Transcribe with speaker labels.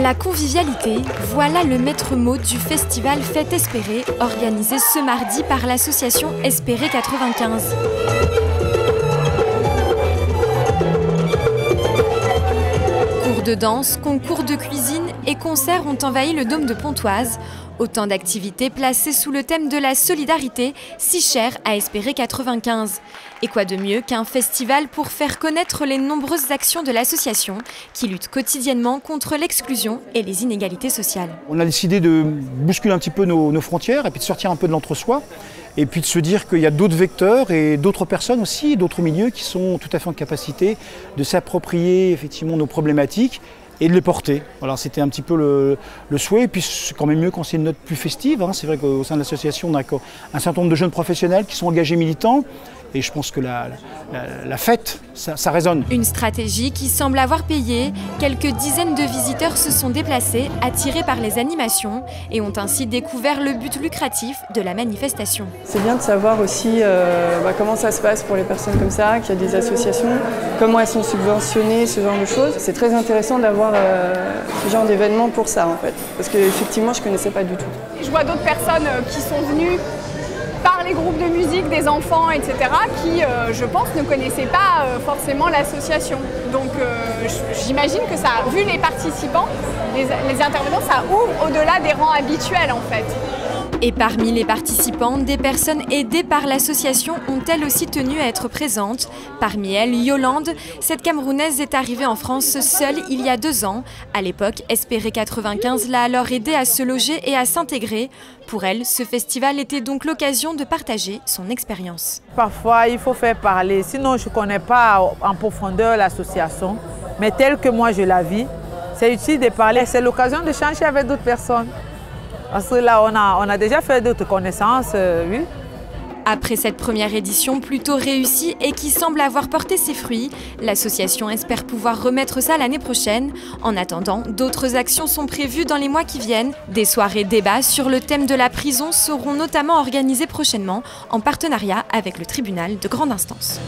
Speaker 1: La convivialité, voilà le maître mot du festival Fête Espérée, organisé ce mardi par l'association Espérée 95. Cours de danse, concours de cuisine et concerts ont envahi le dôme de Pontoise. Autant d'activités placées sous le thème de la solidarité, si cher à Espérée 95. Et quoi de mieux qu'un festival pour faire connaître les nombreuses actions de l'association qui lutte quotidiennement contre l'exclusion et les inégalités sociales.
Speaker 2: On a décidé de bousculer un petit peu nos frontières et puis de sortir un peu de l'entre-soi. Et puis de se dire qu'il y a d'autres vecteurs et d'autres personnes aussi, d'autres milieux qui sont tout à fait en capacité de s'approprier effectivement nos problématiques et de les porter. Voilà, c'était un petit peu le souhait. Et puis c'est quand même mieux quand c'est une note plus festive. Hein. C'est vrai qu'au sein de l'association, on a un certain nombre de jeunes professionnels qui sont engagés militants. Et je pense que la fête, ça résonne.
Speaker 1: Une stratégie qui semble avoir payé. Quelques dizaines de visiteurs se sont déplacés, attirés par les animations, et ont ainsi découvert le but lucratif de la manifestation.
Speaker 3: C'est bien de savoir aussi comment ça se passe pour les personnes comme ça, qu'il y a des associations, comment elles sont subventionnées, ce genre de choses. C'est très intéressant d'avoir ce genre d'événement pour ça en fait, parce qu'effectivement je ne connaissais pas du tout.
Speaker 4: Je vois d'autres personnes qui sont venues par les groupes de musique, des enfants, etc., qui, je pense, ne connaissaient pas forcément l'association. Donc j'imagine que ça, vu les participants, les intervenants, ça ouvre au-delà des rangs habituels en fait.
Speaker 1: Et parmi les participants, des personnes aidées par l'association ont elles aussi tenu à être présentes. Parmi elles, Yolande, cette Camerounaise est arrivée en France seule il y a 2 ans. À l'époque, Espérée 95 l'a alors aidée à se loger et à s'intégrer. Pour elle, ce festival était donc l'occasion de partager son expérience.
Speaker 5: Parfois, il faut faire parler, sinon je ne connais pas en profondeur l'association. Mais telle que moi je la vis, c'est utile de parler. C'est l'occasion de changer avec d'autres personnes. Parce que là, on a déjà fait d'autres connaissances, oui.
Speaker 1: Après cette première édition plutôt réussie et qui semble avoir porté ses fruits, l'association espère pouvoir remettre ça l'année prochaine. En attendant, d'autres actions sont prévues dans les mois qui viennent. Des soirées débats sur le thème de la prison seront notamment organisées prochainement en partenariat avec le tribunal de grande instance.